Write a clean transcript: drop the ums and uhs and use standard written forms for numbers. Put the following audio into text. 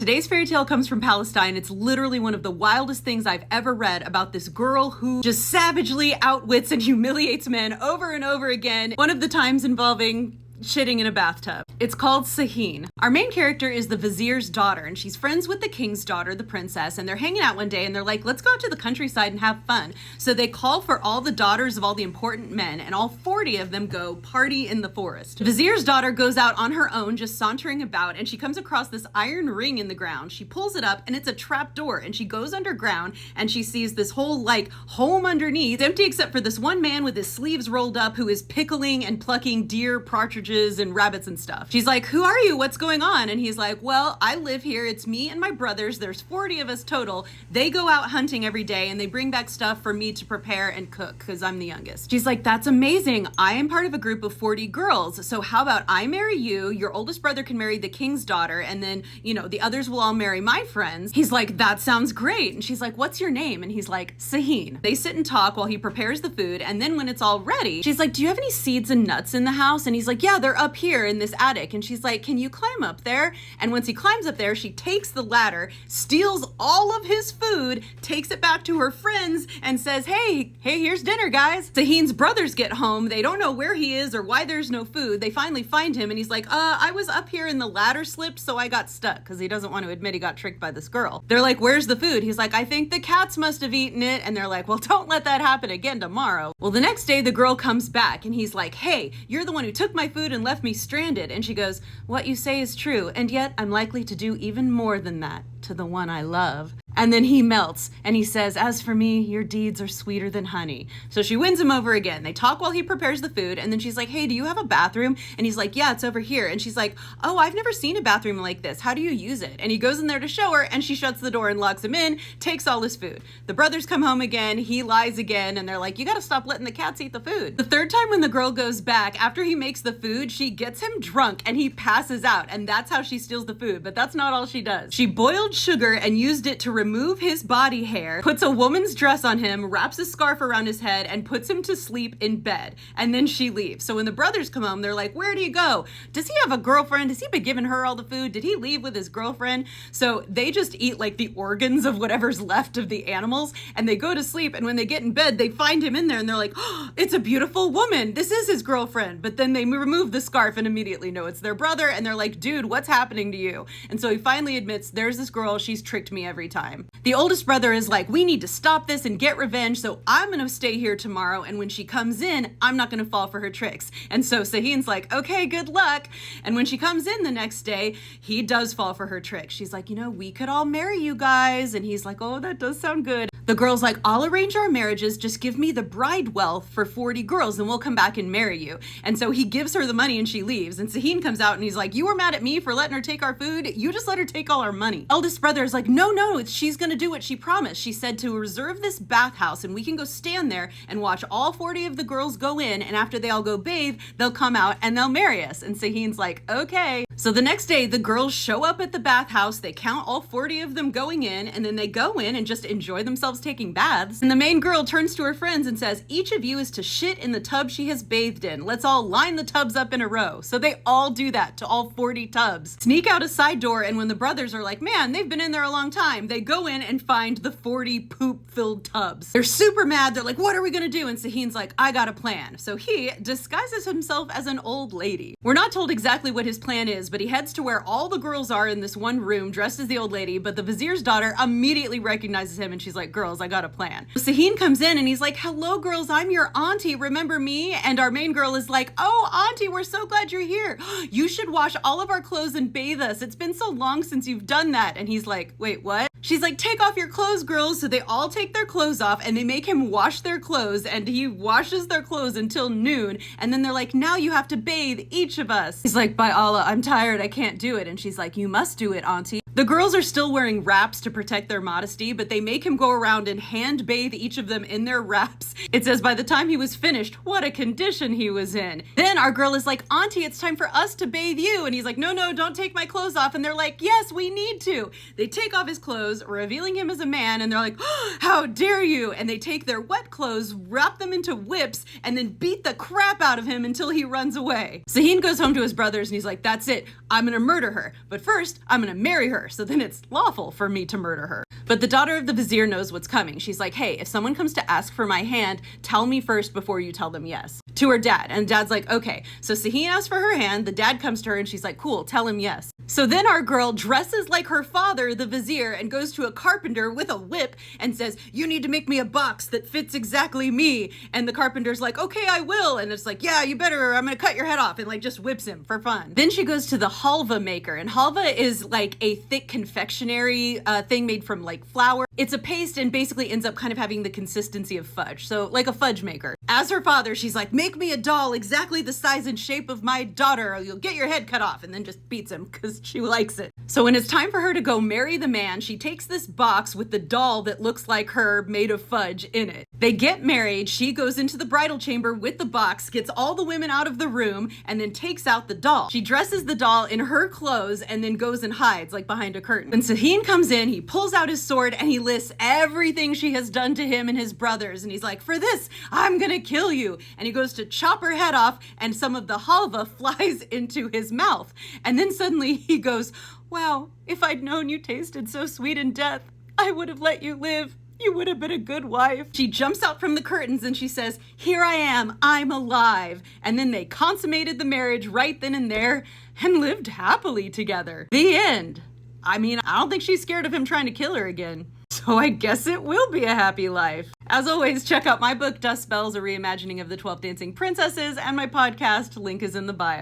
Today's fairy tale comes from Palestine. It's literally one of the wildest things I've ever read about this girl who just savagely outwits and humiliates men over and over again. One of the times involving shitting in a bathtub. It's called Sahin. Our main character is the vizier's daughter, and she's friends with the king's daughter, the princess, and they're hanging out one day and they're like, let's go out to the countryside and have fun. So they call for all the daughters of all the important men, and all 40 of them go party in the forest. The vizier's daughter goes out on her own, just sauntering about, and she comes across this iron ring in the ground. She pulls it up and it's a trap door, and she goes underground and she sees this whole home underneath, empty except for this one man with his sleeves rolled up who is pickling and plucking deer, partridges, and rabbits and stuff. She's like, who are you? What's going on? And he's like, well, I live here. It's me and my brothers. There's 40 of us total. They go out hunting every day and they bring back stuff for me to prepare and cook because I'm the youngest. She's like, that's amazing. I am part of a group of 40 girls. So how about I marry you? Your oldest brother can marry the king's daughter. And then, the others will all marry my friends. He's like, that sounds great. And she's like, what's your name? And he's like, Sahin. They sit and talk while he prepares the food. And then when it's all ready, she's like, do you have any seeds and nuts in the house? And he's like, yeah, they're up here in this attic. And she's like, can you climb up there? And once he climbs up there, she takes the ladder, steals all of his food, takes it back to her friends and says, hey, here's dinner, guys. Sahin's brothers get home. They don't know where he is or why there's no food. They finally find him and he's like, I was up here and the ladder slipped, so I got stuck, because he doesn't want to admit he got tricked by this girl. They're like, where's the food? He's like, I think the cats must have eaten it. And they're like, well, don't let that happen again tomorrow. Well, the next day the girl comes back and he's like, hey, you're the one who took my food and left me stranded. And she goes, what you say is true, and yet I'm likely to do even more than that to the one I love. And then he melts and he says, as for me, your deeds are sweeter than honey. So she wins him over again. They talk while he prepares the food, and then she's like, hey, do you have a bathroom? And he's like, yeah, it's over here. And she's like, oh, I've never seen a bathroom like this. How do you use it? And he goes in there to show her, and she shuts the door and locks him in, takes all his food. The brothers come home again, he lies again, and they're like, you gotta stop letting the cats eat the food. The third time when the girl goes back, after he makes the food, she gets him drunk and he passes out, and that's how she steals the food. But that's not all she does. She boiled sugar and used it to remove his body hair, puts a woman's dress on him, wraps a scarf around his head, and puts him to sleep in bed. And then she leaves. So when the brothers come home, they're like, where'd he go? Does he have a girlfriend? Has he been giving her all the food? Did he leave with his girlfriend? So they just eat the organs of whatever's left of the animals, and they go to sleep. And when they get in bed, they find him in there and they're like, oh, it's a beautiful woman. This is his girlfriend. But then they remove the scarf and immediately know it's their brother. And they're like, dude, what's happening to you? And so he finally admits, there's this girl, she's tricked me every time. The oldest brother is like, we need to stop this and get revenge, so I'm gonna stay here tomorrow, and when she comes in, I'm not gonna fall for her tricks. And so Sahin's like, okay, good luck. And when she comes in the next day, he does fall for her trick. She's like, we could all marry you guys. And he's like, oh, that does sound good. The girl's like, I'll arrange our marriages, just give me the bride wealth for 40 girls and we'll come back and marry you. And so he gives her the money and she leaves. And Sahin comes out and he's like, you were mad at me for letting her take our food? You just let her take all our money. Eldest brother is like, no, she's gonna do what she promised. She said to reserve this bathhouse and we can go stand there and watch all 40 of the girls go in, and after they all go bathe, they'll come out and they'll marry us. And Sahin's like, okay. So the next day the girls show up at the bathhouse, they count all 40 of them going in, and then they go in and just enjoy themselves taking baths. And the main girl turns to her friends and says, each of you is to shit in the tub she has bathed in. Let's all line the tubs up in a row. So they all do that to all 40 tubs. Sneak out a side door, and when the brothers are like, man, they've been in there a long time, they go in and find the 40 poop-filled tubs. They're super mad. They're like, what are we gonna do? And Sahin's like, I got a plan. So he disguises himself as an old lady. We're not told exactly what his plan is, but he heads to where all the girls are in this one room dressed as the old lady, but the vizier's daughter immediately recognizes him and she's like, girls, I got a plan. So Sahin comes in and he's like, hello girls, I'm your auntie, remember me? And our main girl is like, oh auntie, we're so glad you're here. You should wash all of our clothes and bathe us. It's been so long since you've done that. And he's like, wait, what? She's like, take off your clothes, girls. So they all take their clothes off and they make him wash their clothes, and he washes their clothes until noon. And then they're like, now you have to bathe each of us. He's like, by Allah, I'm tired, I can't do it. And she's like, you must do it, auntie. The girls are still wearing wraps to protect their modesty, but they make him go around and hand bathe each of them in their wraps. It says by the time he was finished, what a condition he was in. Then our girl is like, auntie, it's time for us to bathe you. And he's like, no, don't take my clothes off. And they're like, yes, we need to. They take off his clothes, revealing him as a man, and they're like, oh, how dare you? And they take their wet clothes, wrap them into whips, and then beat the crap out of him until he runs away. Sahin goes home to his brothers and he's like, that's it. I'm gonna murder her. But first, I'm gonna marry her. her, so then it's lawful for me to murder her. But the daughter of the vizier knows what's coming. She's like, hey, if someone comes to ask for my hand, tell me first before you tell them yes. To her dad. And dad's like, okay. So Sahin asks for her hand. The dad comes to her and she's like, cool, tell him yes. So then our girl dresses like her father, the vizier, and goes to a carpenter with a whip and says, you need to make me a box that fits exactly me. And the carpenter's like, okay, I will. And it's like, yeah, you better, I'm gonna cut your head off, and like just whips him for fun. Then she goes to the halva maker, and halva is like a thick confectionery thing made from like flour. It's a paste and basically ends up kind of having the consistency of fudge. So like a fudge maker. As her father, she's like, make me a doll exactly the size and shape of my daughter, or you'll get your head cut off, and then just beats him because she likes it. So when it's time for her to go marry the man, she takes this box with the doll that looks like her made of fudge in it. They get married. She goes into the bridal chamber with the box, gets all the women out of the room, and then takes out the doll. She dresses the doll in her clothes and then goes and hides like behind a curtain. When Sahin comes in, he pulls out his sword and he lists everything she has done to him and his brothers. And he's like, for this, I'm gonna kill you. And he goes to chop her head off, and some of the halva flies into his mouth. And then suddenly he goes, wow, if I'd known you tasted so sweet in death, I would have let you live. You would have been a good wife. She jumps out from the curtains and she says, here I am, I'm alive. And then they consummated the marriage right then and there and lived happily together. The end. I mean, I don't think she's scared of him trying to kill her again. So I guess it will be a happy life. As always, check out my book, Dust Spells, a reimagining of the 12 Dancing Princesses, and my podcast, link is in the bio.